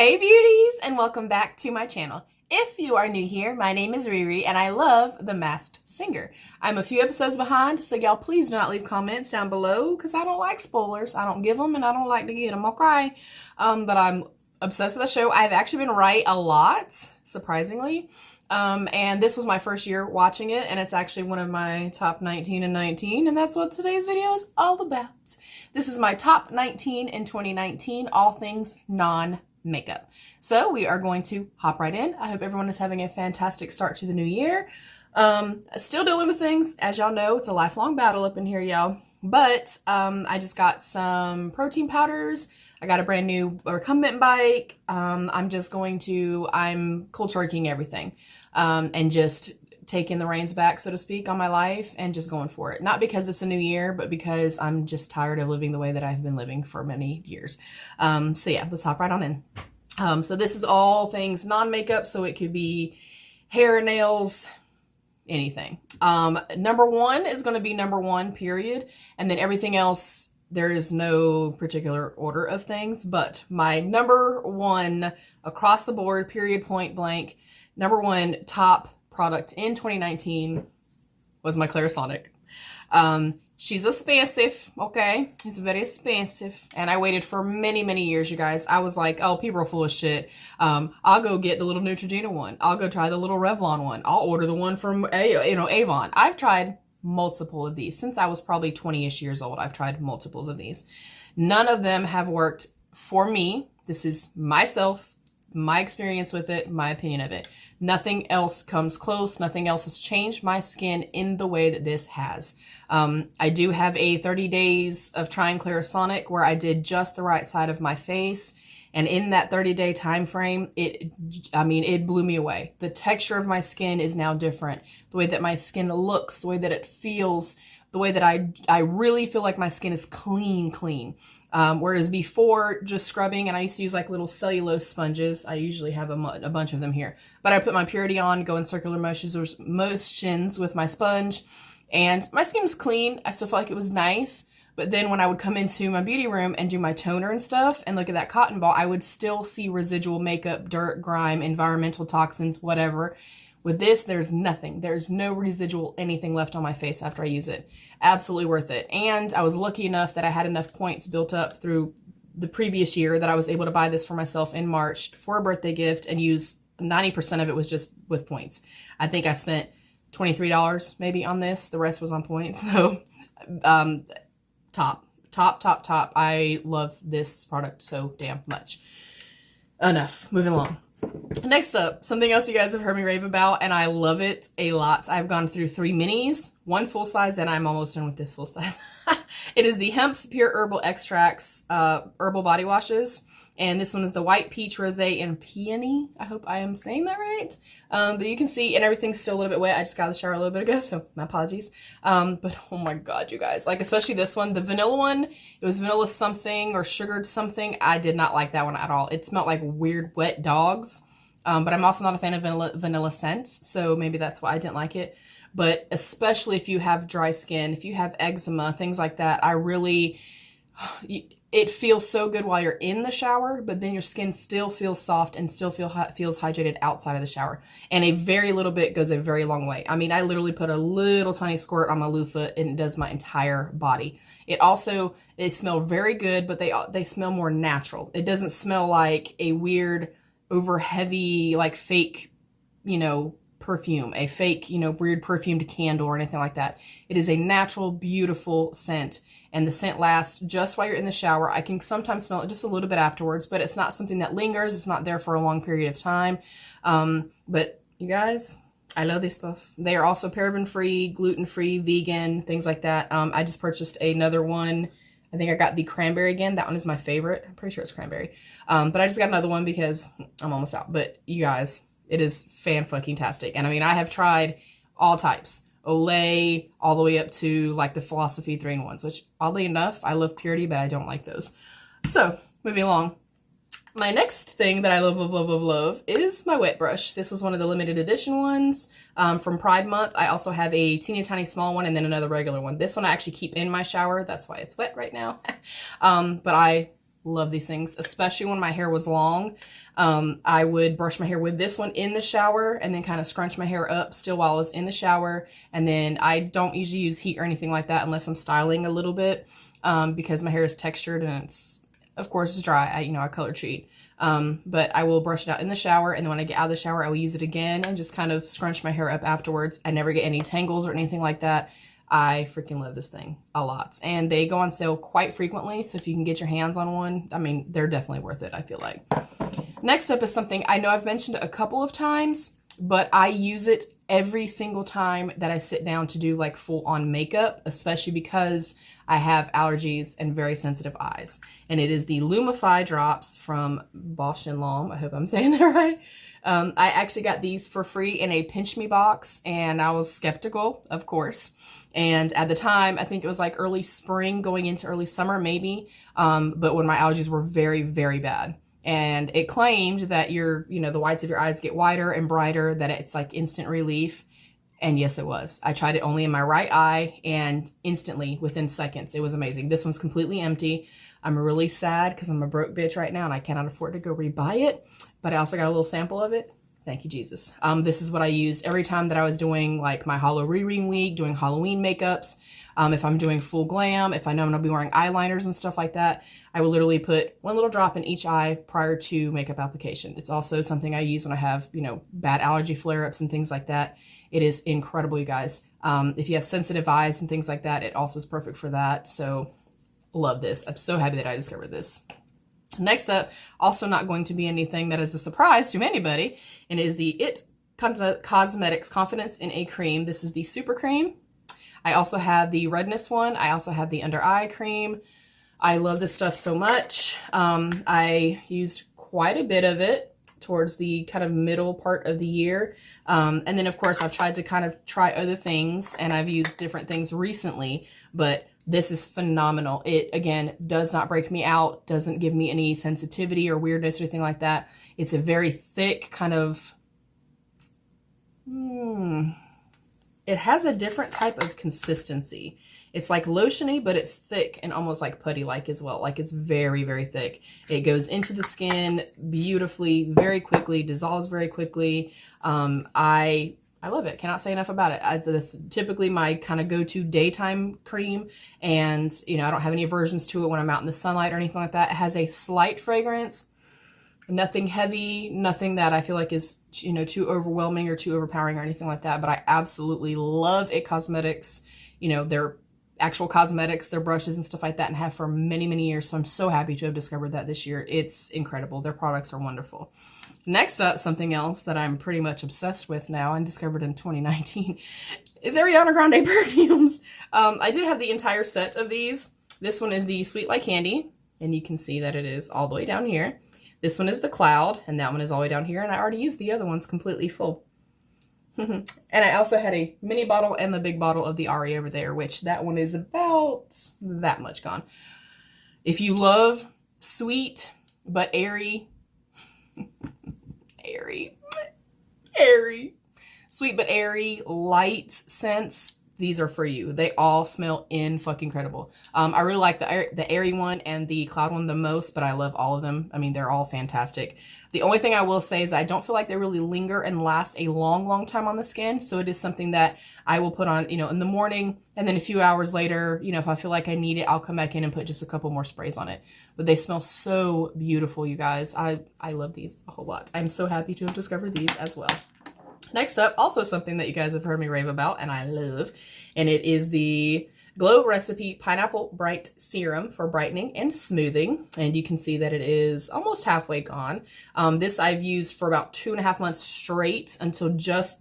Hey beauties, and welcome back to my channel. If you are new here, my name is Riri and I love The Masked Singer. I'm a few episodes behind, so y'all please do not leave comments down below because I don't like spoilers. I don't give them and I don't like to get them, okay? But I'm obsessed with the show. I've actually been right a lot, surprisingly. And this was my first year watching it, and it's actually one of my top 19 and 19, and that's what today's video is all about. This is my top 19 in 2019, all things non-makeup. So we are going to hop right in. I hope everyone is having a fantastic start to the new year. Still dealing with things. As y'all know, it's a lifelong battle up in here, y'all. But I just got some protein powders. I got a brand new recumbent bike. I'm cold turkeying everything. And just taking the reins back, so to speak, on my life and just going for it. Not because it's a new year, but because I'm just tired of living the way that I've been living for many years. So yeah, let's hop right on in. So this is all things non-makeup, so it could be hair, nails, anything. Number one is going to be number one, period. And then everything else, there is no particular order of things, but my number one across the board, period, point blank, number one top product in 2019 was my Clarisonic. She's expensive, okay? It's very expensive. And I waited for many, many years, you guys. I was like, oh, people are full of shit. I'll go get the little Neutrogena one. I'll go try the little Revlon one. I'll order the one from, Avon. I've tried multiple of these. Since I was probably 20-ish years old, I've tried multiples of these. None of them have worked for me. This is myself, my experience with it, my opinion of it. Nothing else comes close. Nothing else has changed my skin in the way that this has. I do have a 30 days of trying Clarisonic where I did just the right side of my face. And in that 30-day time frame, it blew me away. The texture of my skin is now different. The way that my skin looks, the way that it feels, the way that I really feel like my skin is clean. Whereas before, just scrubbing, and I used to use like little cellulose sponges. I usually have a bunch of them here. But I put my Purity on, go in circular motions with my sponge, and my skin was clean. I still felt like it was nice. But then when I would come into my beauty room and do my toner and stuff and look at that cotton ball, I would still see residual makeup, dirt, grime, environmental toxins, whatever. With this, there's nothing. There's no residual anything left on my face after I use it. Absolutely worth it. And I was lucky enough that I had enough points built up through the previous year that I was able to buy this for myself in March for a birthday gift and use 90% of it was just with points. I think I spent $23 maybe on this. The rest was on points. So, top. I love this product so damn much. Enough. Moving along. Next up, something else you guys have heard me rave about, and I love it a lot. I've gone through 3 minis, 1 full size, and I'm almost done with this full size. It is the Hemp's Pure Herbal Extracts Herbal Body Washes. And this one is the White Peach, Rosé, and Peony. I hope I am saying that right. But you can see, and everything's still a little bit wet. I just got out of the shower a little bit ago, so my apologies. But oh my god, you guys. Like, especially this one. The vanilla one, it was vanilla something or sugared something. I did not like that one at all. It smelled like weird wet dogs. But I'm also not a fan of vanilla scents, so maybe that's why I didn't like it. But especially if you have dry skin, if you have eczema, things like that, it feels so good while you're in the shower, but then your skin still feels soft and still feels hydrated outside of the shower. And a very little bit goes a very long way. I mean, I literally put a little tiny squirt on my loofah and it does my entire body. They smell very good, but they smell more natural. It doesn't smell like a weird, over heavy, like fake, perfume, a fake, weird perfumed candle or anything like that. It is a natural, beautiful scent, and the scent lasts just while you're in the shower. I can sometimes smell it just a little bit afterwards, but it's not something that lingers. It's not there for a long period of time. But you guys, I love this stuff. They are also paraben-free, gluten-free, vegan, things like that. I just purchased another one. I think I got the cranberry again. That one is my favorite. I'm pretty sure it's cranberry. But I just got another one because I'm almost out. But you guys, it is fan-fucking-tastic. And I mean, I have tried all types. Olay, all the way up to like the Philosophy 3-in-1s, which oddly enough, I love Purity, but I don't like those. So, moving along. My next thing that I love is my wet brush. This was one of the limited edition ones from Pride Month. I also have a teeny tiny small one and then another regular one. This one I actually keep in my shower. That's why it's wet right now. But I Love these things, especially when my hair was long. I would brush my hair with this one in the shower and then kind of scrunch my hair up still while I was in the shower. And then I don't usually use heat or anything like that unless I'm styling a little bit, because my hair is textured and it's, of course, it's dry. I color treat. But I will brush it out in the shower, and then when I get out of the shower, I will use it again and just kind of scrunch my hair up afterwards. I never get any tangles or anything like that. I freaking love this thing a lot. And they go on sale quite frequently, so if you can get your hands on one, I mean, they're definitely worth it, I feel like. Next up is something I know I've mentioned a couple of times, but I use it every single time that I sit down to do like full on makeup, especially because I have allergies and very sensitive eyes. And it is the Lumify drops from Bausch & Lomb. I hope I'm saying that right. I actually got these for free in a Pinch Me box, and I was skeptical, of course. And at the time, I think it was like early spring going into early summer, maybe. But when my allergies were very, very bad. And it claimed that the whites of your eyes get whiter and brighter, that it's like instant relief. And yes, it was. I tried it only in my right eye, and instantly, within seconds, it was amazing. This one's completely empty. I'm really sad because I'm a broke bitch right now and I cannot afford to go rebuy it. But I also got a little sample of it. Thank you, Jesus. This is what I used every time that I was doing like my Halloween week, doing Halloween makeups. If I'm doing full glam, if I know I'm gonna be wearing eyeliners and stuff like that, I will literally put one little drop in each eye prior to makeup application. It's also something I use when I have, bad allergy flare-ups and things like that. It is incredible, you guys. If you have sensitive eyes and things like that, it also is perfect for that. So love this. I'm so happy that I discovered this. Next up, also not going to be anything that is a surprise to anybody, and it is the IT Cosmetics Confidence in a Cream. This is the Super Cream. I also have the redness one. I also have the under eye cream. I love this stuff so much. I used quite a bit of it towards the kind of middle part of the year. And then of course I've tried to kind of try other things, and I've used different things recently, but this is phenomenal. It, again, does not break me out, doesn't give me any sensitivity or weirdness or anything like that. It's a very thick kind of, it has a different type of consistency. It's like lotiony, but it's thick and almost like putty-like as well. Like it's very, very thick. It goes into the skin beautifully, very quickly, dissolves very quickly. I love it. Cannot say enough about it. This is typically my kind of go-to daytime cream, and I don't have any aversions to it when I'm out in the sunlight or anything like that. It has a slight fragrance, nothing heavy, nothing that I feel like is too overwhelming or too overpowering or anything like that. But I absolutely love IT Cosmetics. Their actual cosmetics, their brushes and stuff like that, and have for many, many years. So I'm so happy to have discovered that this year. It's incredible. Their products are wonderful. Next up, something else that I'm pretty much obsessed with now and discovered in 2019 is Ariana Grande perfumes. I did have the entire set of these. This one is the Sweet Like Candy, and you can see that it is all the way down here. This one is the Cloud, and that one is all the way down here, and I already used the other ones completely full. And I also had a mini bottle and the big bottle of the Ari over there, which that one is about that much gone. If you love sweet but airy, sweet but airy, light scents, these are for you. They all smell fucking incredible. I really like the airy one and the Cloud one the most, but I love all of them. I mean, they're all fantastic. The only thing I will say is I don't feel like they really linger and last a long, long time on the skin. So it is something that I will put on, in the morning, and then a few hours later, if I feel like I need it, I'll come back in and put just a couple more sprays on it. But they smell so beautiful, you guys. I love these a whole lot. I'm so happy to have discovered these as well. Next up, also something that you guys have heard me rave about and I love, and it is the Glow Recipe Pineapple Bright Serum for brightening and smoothing. And you can see that it is almost halfway gone. This I've used for about 2.5 months straight until just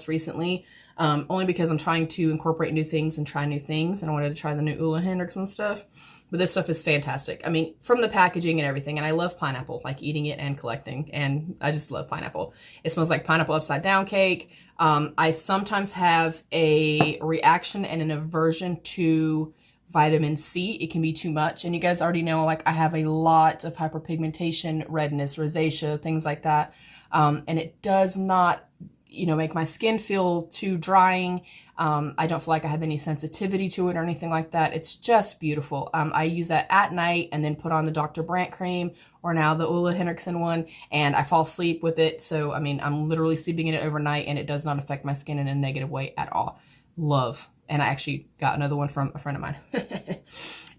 recently. Only because I'm trying to incorporate new things and try new things. And I wanted to try the new Ula Hendricks and stuff. But this stuff is fantastic. I mean, from the packaging and everything. And I love pineapple, like eating it and collecting. And I just love pineapple. It smells like pineapple upside down cake. I sometimes have a reaction and an aversion to vitamin C. It can be too much. And you guys already know, like, I have a lot of hyperpigmentation, redness, rosacea, things like that. And it does not you know, make my skin feel too drying. I don't feel like I have any sensitivity to it or anything like that. It's just beautiful. I use that at night and then put on the Dr. Brandt cream, or now the Ulla Henriksen one, and I fall asleep with it. So, I mean, I'm literally sleeping in it overnight, and it does not affect my skin in a negative way at all. Love. And I actually got another one from a friend of mine.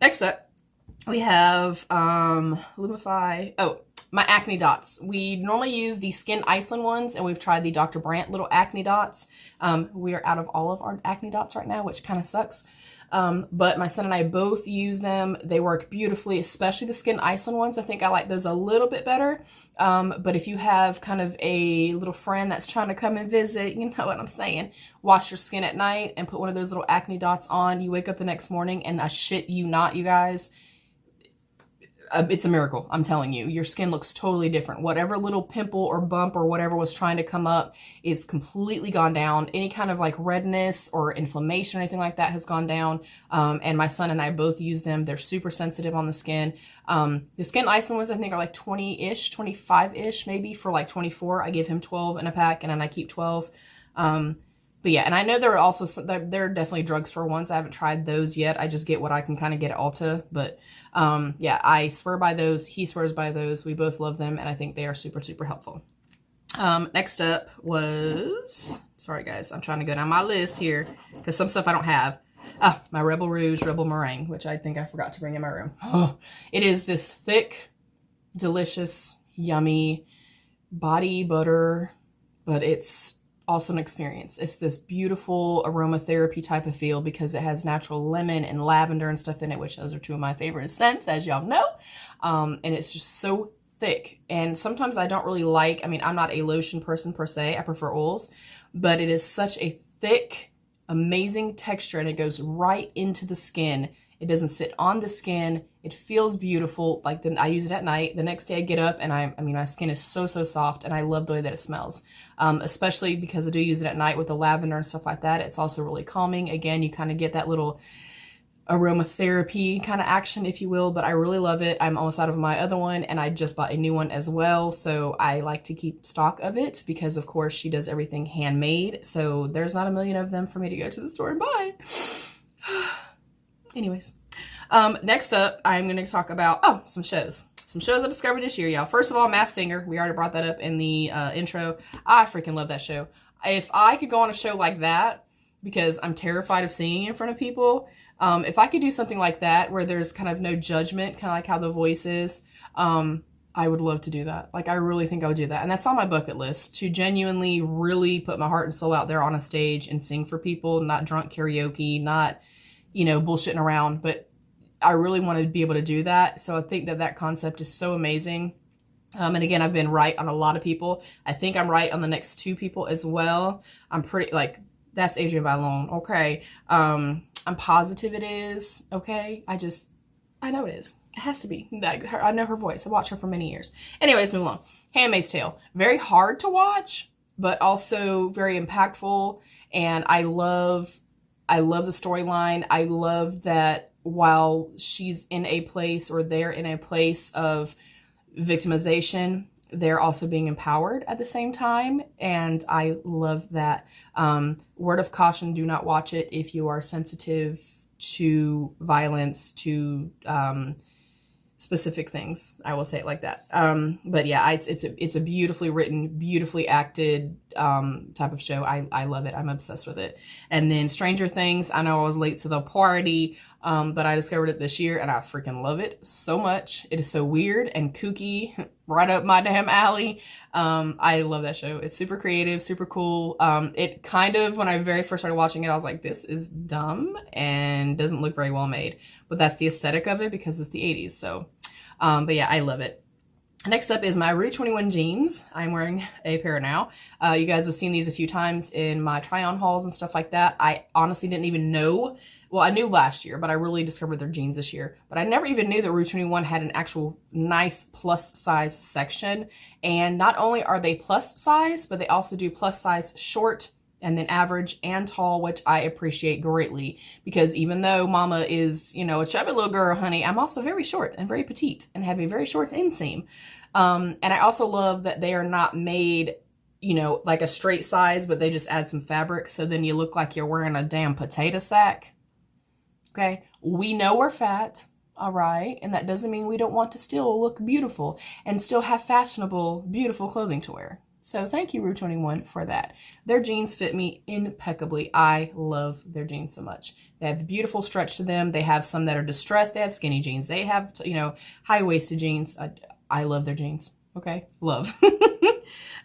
Next up, we have Lumify. Oh, my Acne Dots. We normally use the Skin Iceland ones, and we've tried the Dr. Brandt little Acne Dots. We are out of all of our Acne Dots right now, which kind of sucks. But my son and I both use them. They work beautifully, especially the Skin Iceland ones. I think I like those a little bit better. But if you have kind of a little friend that's trying to come and visit, you know what I'm saying, wash your skin at night and put one of those little Acne Dots on. You wake up the next morning, and I shit you not, you guys, it's a miracle. I'm telling you, your skin looks totally different. Whatever little pimple or bump or whatever was trying to come up, it's completely gone down. Any kind of like redness or inflammation or anything like that has gone down. And my son and I both use them. They're super sensitive on the skin. The Skin Iceland ones, I think, are like 20-ish, 25-ish maybe for like 24. I give him 12 in a pack, and then I keep 12. But yeah, and I know there are also, there are definitely drugstore ones. I haven't tried those yet. I just get what I can kind of get at Ulta. But yeah, I swear by those. He swears by those. We both love them, and I think they are super, super helpful. Next up was, sorry guys, I'm trying to go down my list here because some stuff I don't have. My Rebel Rouge Rebel Meringue, which I think I forgot to bring in my room. Oh, it is this thick, delicious, yummy body butter, but it's also an experience. It's this beautiful aromatherapy type of feel because it has natural lemon and lavender and stuff in it, which those are two of my favorite scents, as y'all know. And it's just so thick. And sometimes I don't really like, I mean, I'm not a lotion person per se. I prefer oils, but it is such a thick, amazing texture, and it goes right into the skin. It doesn't sit on the skin. It feels beautiful. Like, then I use it at night. The next day I get up and I mean, my skin is so, so soft, and I love the way that it smells. Especially because I do use it at night with the lavender and stuff like that. It's also really calming. Again, you kind of get that little aromatherapy kind of action, if you will, but I really love it. I'm almost out of my other one, and I just bought a new one as well. So I like to keep stock of it because, of course, she does everything handmade. So there's not a million of them for me to go to the store and buy. Anyways, next up, I'm going to talk about, some shows. Some shows I discovered this year, y'all. First of all, Masked Singer. We already brought that up in the intro. I freaking love that show. If I could go on a show like that, because I'm terrified of singing in front of people, if I could do something like that where there's kind of no judgment, kind of like how The Voice is, I would love to do that. Like, I really think I would do that. And that's on my bucket list, to genuinely really put my heart and soul out there on a stage and sing for people, not drunk karaoke, not, you know, bullshitting around, but I really want to be able to do that. So I think that that concept is so amazing. And again, I've been right on a lot of people. I think I'm right on the next two people as well. I'm pretty, like, that's Adrienne Bailon. Okay. I'm positive it is. Okay. I know it is. It has to be. I know her voice. I watched her for many years. Anyways, move along. Handmaid's Tale. Very hard to watch, but also very impactful. And I love the storyline. I love that while she's in a place, or they're in a place of victimization, they're also being empowered at the same time. And I love that. Word of caution, do not watch it if you are sensitive to violence, to specific things. I will say it like that. But yeah, it's a beautifully written, beautifully acted type of show. I love it. I'm obsessed with it. And then Stranger Things. I know I was late to the party, but I discovered it this year, and I freaking love it so much. It is so weird and kooky, right up my damn alley. I love that show. It's super creative, super cool. It kind of, when I very first started watching it, I was like, this is dumb and doesn't look very well made. But that's the aesthetic of it because it's the 80s. So, but yeah, I love it. Next up is my Rue 21 jeans. I'm wearing a pair now. You guys have seen these a few times in my try-on hauls and stuff like that. I honestly didn't even know. Well, I knew last year, but I really discovered their jeans this year. But I never even knew that Rue 21 had an actual nice plus size section. And not only are they plus size, but they also do plus size short, and then average and tall, which I appreciate greatly. Because even though mama is, you know, a chubby little girl, honey, I'm also very short and very petite and have a very short inseam. And I also love that they are not made you know, like a straight size, but they just add some fabric. So then you look like you're wearing a damn potato sack. Okay. We know we're fat. All right. And that doesn't mean we don't want to still look beautiful and still have fashionable, beautiful clothing to wear. So thank you, Rue 21, for that. Their jeans fit me impeccably. I love their jeans so much. They have beautiful stretch to them. They have some that are distressed. They have skinny jeans. They have, you know, high-waisted jeans. I love their jeans. Okay, love.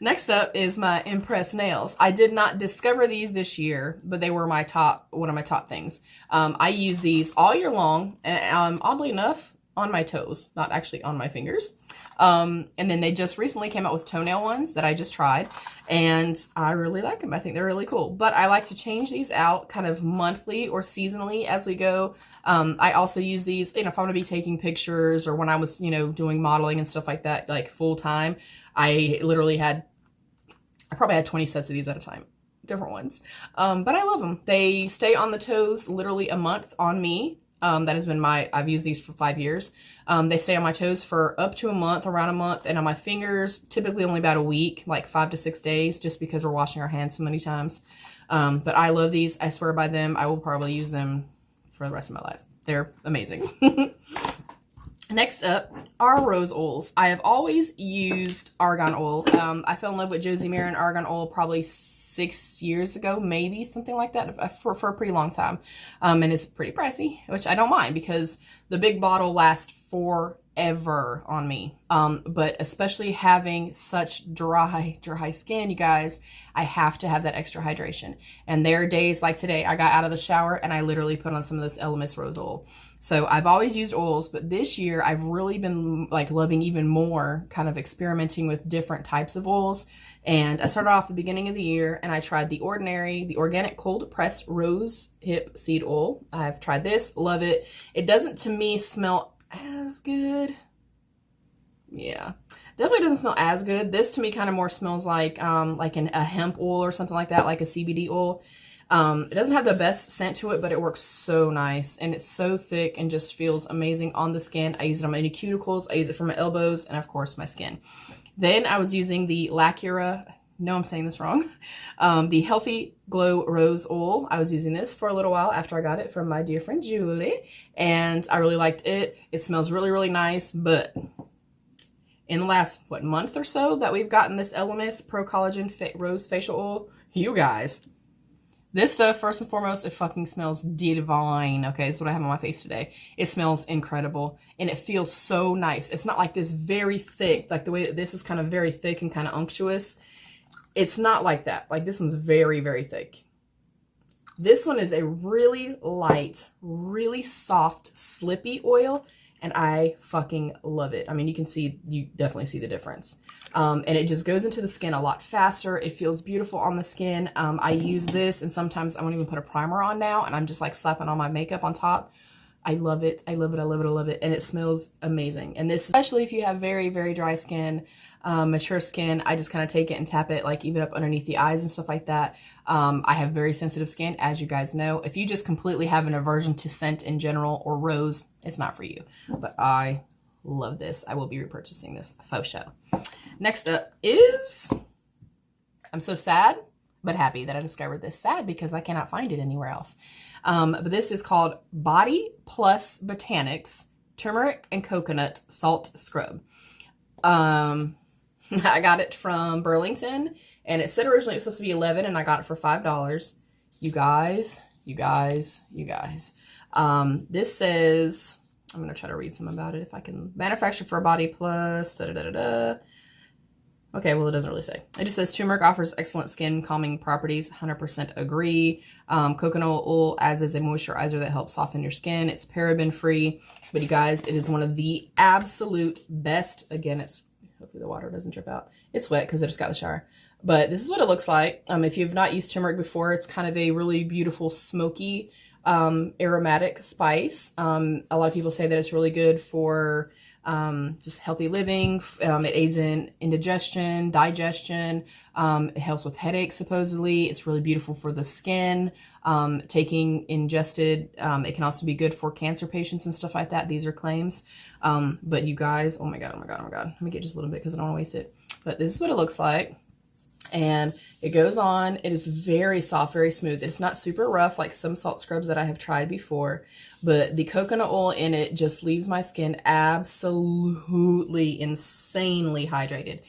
Next up is my Impress nails. I did not discover these this year, but they were one of my top things. I use these all year long, and oddly enough, on my toes, not actually on my fingers. And then they just recently came out with toenail ones that I just tried, and I really like them. I think they're really cool, but I like to change these out kind of monthly or seasonally as we go. I also use these, you know, if I'm going to be taking pictures or when I was, you know, doing modeling and stuff like that, like full time, I probably had 20 sets of these at a time, different ones. But I love them. They stay on the toes literally a month on me. That has been I've used these for 5 years. They stay on my toes for up to a month, around a month, and on my fingers, typically only about a week, like 5 to 6 days, just because we're washing our hands so many times. But I love these. I swear by them. I will probably use them for the rest of my life. They're amazing. Next up are rose oils. I have always used argan oil. I fell in love with Josie Maran argan oil probably 6 years ago, maybe something like that, for a pretty long time. And it's pretty pricey, which I don't mind because the big bottle lasts forever on me. But especially having such dry skin, you guys, I have to have that extra hydration. And there are days like today, I got out of the shower and I literally put on some of this Elemis rose oil. So I've always used oils, but this year I've really been like loving even more, kind of experimenting with different types of oils. And I started off the beginning of the year and I tried the organic cold pressed rose hip seed oil. I've tried this, love it. It doesn't to me smell as good. Yeah, definitely doesn't smell as good. This to me kind of more smells like a hemp oil or something like that, like a CBD oil. It doesn't have the best scent to it, but it works so nice and it's so thick and just feels amazing on the skin. I use it on my cuticles, I use it for my elbows, and of course my skin. Then I was using the Lacura, no, I'm saying this wrong, the Healthy Glow Rose Oil. I was using this for a little while after I got it from my dear friend Julie, and I really liked it. It smells really, really nice, but in the last, month or so that we've gotten this Elemis Pro Collagen Rose Facial Oil, you guys, this stuff, first and foremost, it fucking smells divine. Okay, that's what I have on my face today. It smells incredible, and it feels so nice. It's not like this very thick, like the way that this is kind of very thick and kind of unctuous. It's not like that. Like this one's very, very thick. This one is a really light, really soft, slippy oil, and I fucking love it. I mean, you definitely see the difference. And it just goes into the skin a lot faster. It feels beautiful on the skin. I use this, and sometimes I won't even put a primer on now, and I'm just like slapping on my makeup on top. I love it. I love it. I love it. I love it. And it smells amazing. And this, especially if you have very, very dry skin, mature skin, I just kind of take it and tap it like even up underneath the eyes and stuff like that. I have very sensitive skin, as you guys know. If you just completely have an aversion to scent in general or rose, it's not for you. But I love this. I will be repurchasing this faux show. Next up is, I'm so sad, but happy that I discovered this. Sad because I cannot find it anywhere else. But this is called Body Plus Botanics Turmeric and Coconut Salt Scrub. I got it from Burlington, and it said originally it was supposed to be $11, and I got it for $5. You guys. This says, I'm going to try to read some about it if I can. Manufactured for Body Plus, Okay, well, it doesn't really say. It just says turmeric offers excellent skin calming properties. 100% agree. Coconut oil adds as a moisturizer that helps soften your skin. It's paraben free, but you guys, it is one of the absolute best. Again, hopefully the water doesn't drip out. It's wet because I just got the shower. But this is what it looks like. If you've not used turmeric before, it's kind of a really beautiful, smoky, aromatic spice. A lot of people say that it's really good for just healthy living. It aids in indigestion, digestion. It helps with headaches, supposedly. It's really beautiful for the skin. Taking ingested, it can also be good for cancer patients and stuff like that. These are claims. But you guys, oh my God. Let me get just a little bit because I don't want to waste it. But this is what it looks like. And it goes on. It is very soft, very smooth. It's not super rough like some salt scrubs that I have tried before, but the coconut oil in it just leaves my skin absolutely insanely hydrated.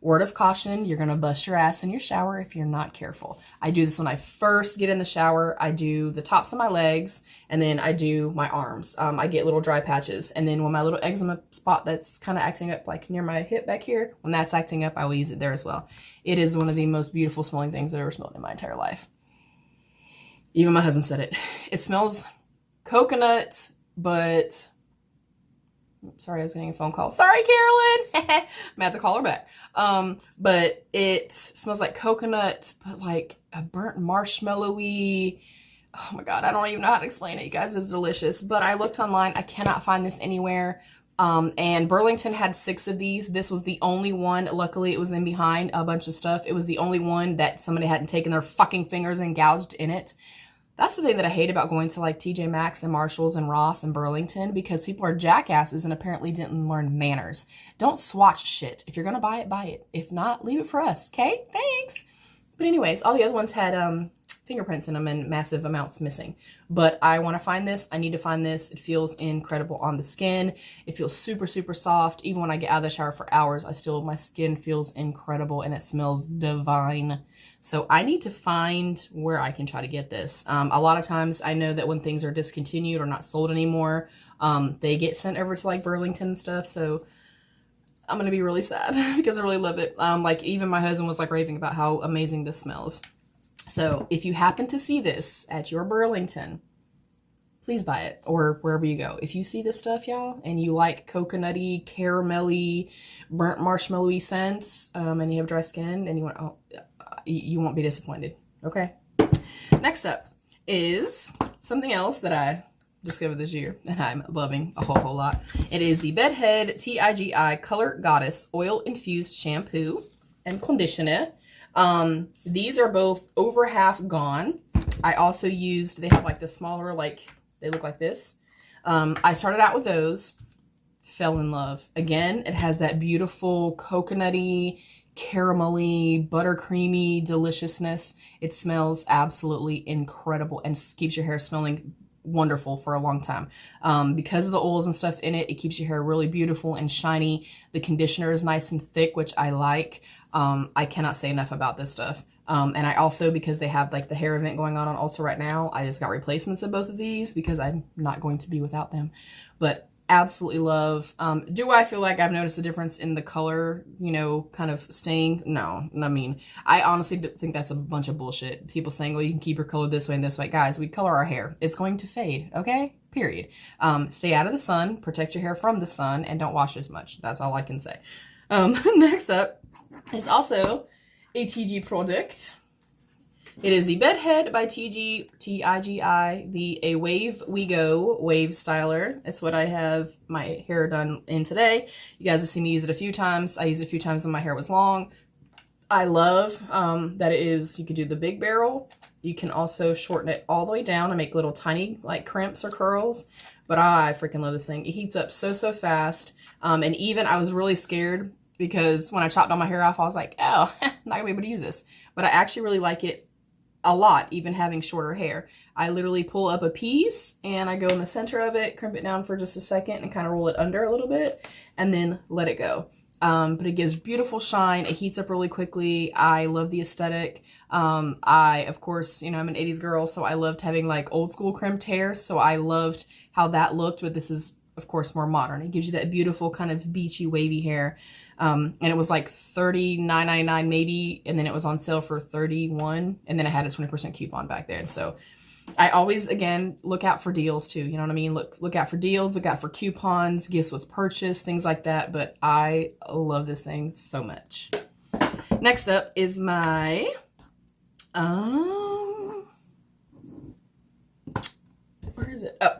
Word of caution, you're going to bust your ass in your shower if you're not careful. I do this when I first get in the shower. I do the tops of my legs, and then I do my arms. I get little dry patches. And then when my little eczema spot that's kind of acting up like near my hip back here, when that's acting up, I will use it there as well. It is one of the most beautiful smelling things I've ever smelled in my entire life. Even my husband said it. It smells coconut, but... Sorry, I was getting a phone call. Sorry, Carolyn. I'm at the call her back. But it smells like coconut, but like a burnt marshmallowy. Oh my God, I don't even know how to explain it, you guys. It's delicious. But I looked online. I cannot find this anywhere. And Burlington had 6 of these. This was the only one. Luckily, it was in behind a bunch of stuff. It was the only one that somebody hadn't taken their fucking fingers and gouged in it. That's the thing that I hate about going to like TJ Maxx and Marshalls and Ross and Burlington, because people are jackasses and apparently didn't learn manners. Don't swatch shit. If you're going to buy it, buy it. If not, leave it for us. Okay? Thanks. But anyways, all the other ones had fingerprints in them and massive amounts missing. But I want to find this. I need to find this. It feels incredible on the skin. It feels super, super soft. Even when I get out of the shower for hours, my skin feels incredible and it smells divine. So I need to find where I can try to get this. A lot of times I know that when things are discontinued or not sold anymore, they get sent over to like Burlington and stuff. So I'm going to be really sad because I really love it. Like even my husband was like raving about how amazing this smells. So if you happen to see this at your Burlington, please buy it, or wherever you go. If you see this stuff, y'all, and you like coconutty, caramelly, burnt marshmallowy scents, and you have dry skin and you want, you won't be disappointed. Okay. Next up is something else that I discovered this year and I'm loving a whole lot. It is the Bedhead TIGI Color Goddess Oil Infused Shampoo and Conditioner. These are both over half gone. I also used, they have like the smaller, like they look like this. I started out with those, fell in love. Again, it has that beautiful coconutty, caramelly, buttercreamy deliciousness. It smells absolutely incredible and keeps your hair smelling wonderful for a long time. Because of the oils and stuff in it, it keeps your hair really beautiful and shiny. The conditioner is nice and thick, which I like. I cannot say enough about this stuff. And I also, because they have like the hair event going on Ulta right now, I just got replacements of both of these because I'm not going to be without them. But absolutely love. Do I feel like I've noticed a difference in the color, you know, kind of staying? No. I mean, I honestly think that's a bunch of bullshit. People saying, well, you can keep your color this way and this way. Guys, we color our hair. It's going to fade, okay? Period. Stay out of the sun, protect your hair from the sun, and don't wash as much. That's all I can say. Next up is also a TG product. It is the Bedhead by TIGI, the A Wave We Go Wave Styler. It's what I have my hair done in today. You guys have seen me use it a few times. I used it a few times when my hair was long. I love that it is, you can do the big barrel. You can also shorten it all the way down and make little tiny like crimps or curls. But I freaking love this thing. It heats up so fast. And even I was really scared because when I chopped all my hair off, I was like, oh, I'm not gonna be able to use this. But I actually really like it a lot, even having shorter hair. I literally pull up a piece and I go in the center of it, crimp it down for just a second and kind of roll it under a little bit and then let it go. But it gives beautiful shine. It heats up really quickly. I love the aesthetic. Of course, you know, I'm an 80s girl, so I loved having like old school crimped hair. So I loved how that looked, but this is of course more modern. It gives you that beautiful kind of beachy wavy hair. And it was like $39.99 maybe, and then it was on sale for $31, and then I had a 20% coupon back there. And so I always, again, look out for deals too. You know what I mean? Look out for deals, look out for coupons, gifts with purchase, things like that. But I love this thing so much. Next up is my, where is it? Oh,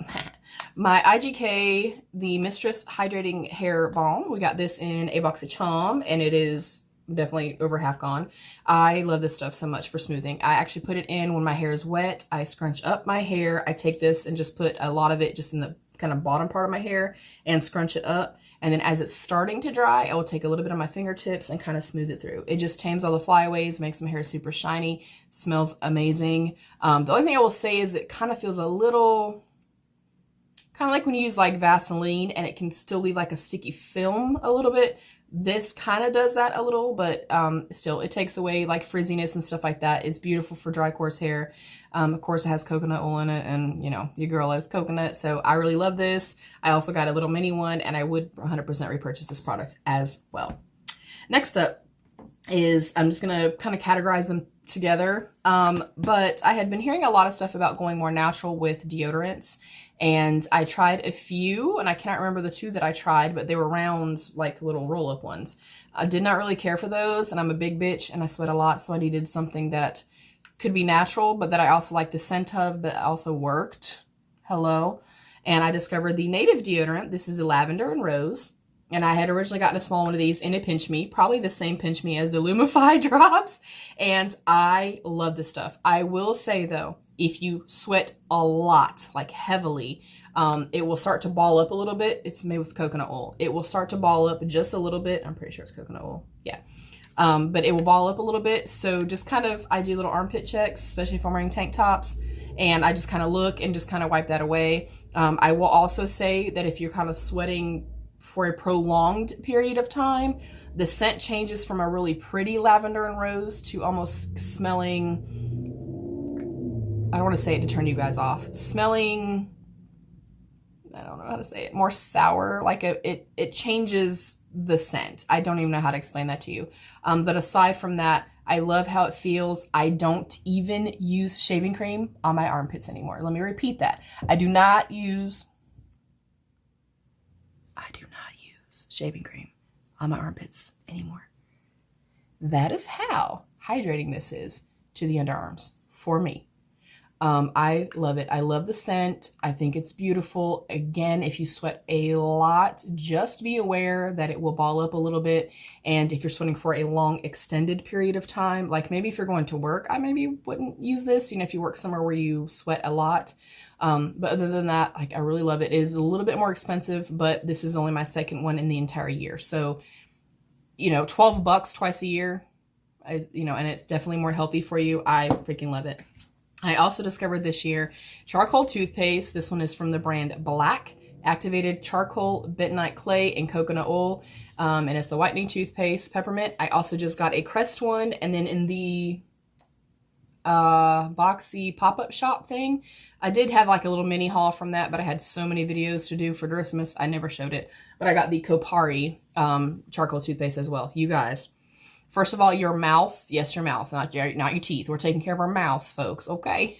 my IGK, the Mistress Hydrating Hair Balm. We got this in a BOXYCHARM, and it is definitely over half gone. I love this stuff so much for smoothing. I actually put it in when my hair is wet. I scrunch up my hair. I take this and just put a lot of it just in the kind of bottom part of my hair and scrunch it up. And then as it's starting to dry, I will take a little bit on my fingertips and kind of smooth it through. It just tames all the flyaways, makes my hair super shiny, smells amazing. The only thing I will say is it kind of feels a little, kind of like when you use like Vaseline and it can still leave like a sticky film a little bit. This kind of does that a little, but still it takes away like frizziness and stuff like that. It's beautiful for dry, coarse hair. Of course, it has coconut oil in it, and you know, your girl loves coconut, so I really love this. I also got a little mini one, and I would 100% repurchase this product as well. Next up is, I'm just gonna kind of categorize them together, but I had been hearing a lot of stuff about going more natural with deodorants, and I tried a few, and I cannot remember the two that I tried, but they were round, like little roll-up ones. I did not really care for those, and I'm a big bitch, and I sweat a lot, so I needed something that could be natural, but that I also like the scent of, but also worked. Hello. And I discovered the Native deodorant. This is the lavender and rose. And I had originally gotten a small one of these in a Pinch Me, probably the same Pinch Me as the Lumify drops. And I love this stuff. I will say though, if you sweat a lot, like heavily, it will start to ball up a little bit. It's made with coconut oil. It will start to ball up just a little bit. I'm pretty sure it's coconut oil. Yeah. But it will ball up a little bit. So just kind of, I do little armpit checks, especially if I'm wearing tank tops. And I just kind of look and just kind of wipe that away. I will also say that if you're kind of sweating for a prolonged period of time, the scent changes from a really pretty lavender and rose to almost smelling, I don't want to say it to turn you guys off, smelling, I don't know how to say it, more sour, like it changes the scent. I don't even know how to explain that to you. But aside from that, I love how it feels. I don't even use shaving cream on my armpits anymore. Let me repeat that. I do not use shaving cream on my armpits anymore. That is how hydrating this is to the underarms for me. I love it. I love the scent. I think it's beautiful. Again, if you sweat a lot, just be aware that it will ball up a little bit. And if you're sweating for a long extended period of time, like maybe if you're going to work, I maybe wouldn't use this, you know, if you work somewhere where you sweat a lot. But other than that, like, I really love it. It is a little bit more expensive, but this is only my second one in the entire year. So, you know, $12 twice a year, you know, and it's definitely more healthy for you. I freaking love it. I also discovered this year charcoal toothpaste. This one is from the brand Black, activated charcoal, bentonite clay, and coconut oil. And it's the whitening toothpaste, peppermint. I also just got a Crest one, and then in the boxy pop-up shop thing, I did have like a little mini haul from that, but I had so many videos to do for Christmas, I never showed it. But I got the Kopari charcoal toothpaste as well. You guys, first of all, your mouth, yes, your mouth, not your teeth. We're taking care of our mouths, folks, okay?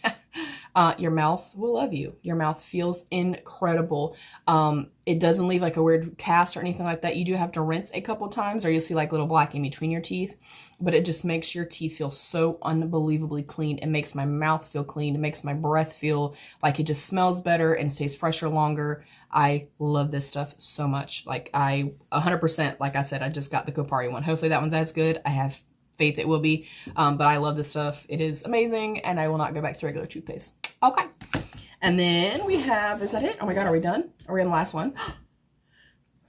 Your mouth will love you. Your mouth feels incredible. It doesn't leave like a weird cast or anything like that. You do have to rinse a couple times, or you'll see like little black in between your teeth, but it just makes your teeth feel so unbelievably clean. It makes my mouth feel clean. It makes my breath feel like it just smells better and stays fresher longer. I love this stuff so much. Like 100%, like I said, I just got the Kopari one. Hopefully that one's as good. I have faith it will be, but I love this stuff. It is amazing, and I will not go back to regular toothpaste. Okay, and then we have, is that it? Oh my god, are we done? Are we on the last one?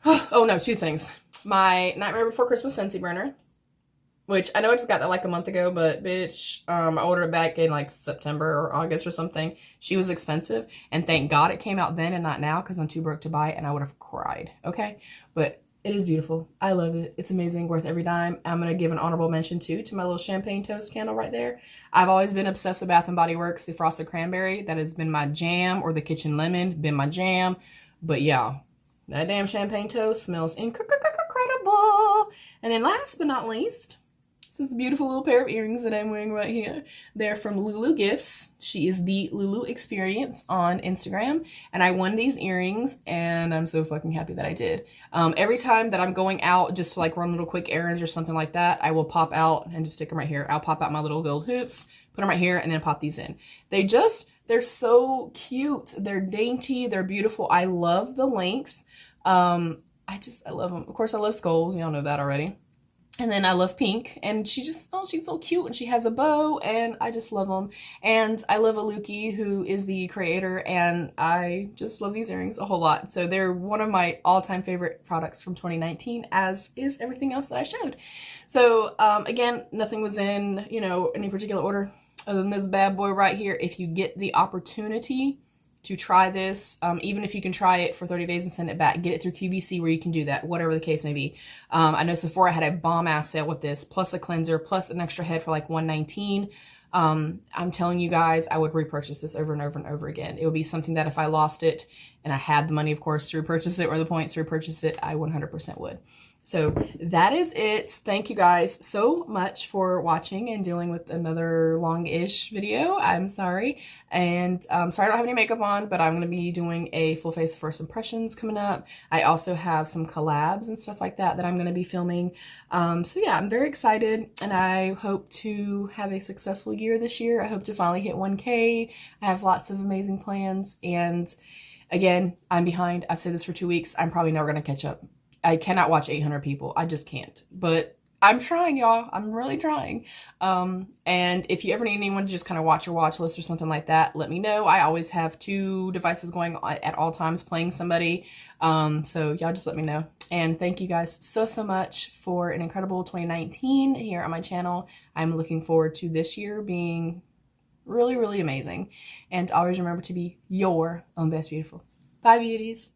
Oh no, two things. My Nightmare Before Christmas Scentsy Burner, which I know I just got that like a month ago, but bitch, I ordered it back in like September or August or something. She was expensive, and thank God it came out then and not now, because I'm too broke to buy it, and I would have cried, okay? But it is beautiful. I love it. It's amazing, worth every dime. I'm going to give an honorable mention too to my little champagne toast candle right there. I've always been obsessed with Bath & Body Works, the Frosted Cranberry. That has been my jam, or the Kitchen Lemon, been my jam. But yeah, that damn champagne toast smells incredible. And then last but not least, this is a beautiful little pair of earrings that I'm wearing right here. They're from Lulu Gifts. She is the Lulu Experience on Instagram. And I won these earrings, and I'm so fucking happy that I did. Every time that I'm going out just to like run little quick errands or something like that, I will pop out and just stick them right here. I'll pop out my little gold hoops, put them right here, and then pop these in. They're so cute. They're dainty. They're beautiful. I love the length. I love them. Of course, I love skulls. Y'all know that already. And then I love pink, and she's so cute, and she has a bow, and I just love them. And I love Aluki, who is the creator, and I just love these earrings a whole lot. So they're one of my all-time favorite products from 2019, as is everything else that I showed. So again, nothing was in, you know, any particular order other than this bad boy right here. If you get the opportunity to try this, even if you can try it for 30 days and send it back, get it through QVC where you can do that, whatever the case may be. I know Sephora had a bomb ass sale with this, plus a cleanser, plus an extra head for like $119. I'm telling you guys, I would repurchase this over and over and over again. It would be something that if I lost it and I had the money, of course, to repurchase it, or the points to repurchase it, I 100% would. So that is it. Thank you guys so much for watching and dealing with another long-ish video. I'm sorry. And sorry I don't have any makeup on, but I'm going to be doing a full face first impressions coming up. I also have some collabs and stuff like that I'm going to be filming. So yeah, I'm very excited, and I hope to have a successful year this year. I hope to finally hit 1K. I have lots of amazing plans, and again, I'm behind. I've said this for 2 weeks. I'm probably never going to catch up. I cannot watch 800 people. I just can't. But I'm trying, y'all. I'm really trying. And if you ever need anyone to just kind of watch your watch list or something like that, let me know. I always have 2 devices going on at all times playing somebody. So y'all just let me know. And thank you guys so much for an incredible 2019 here on my channel. I'm looking forward to this year being really, really amazing. And always remember to be your own best beautiful. Bye, beauties.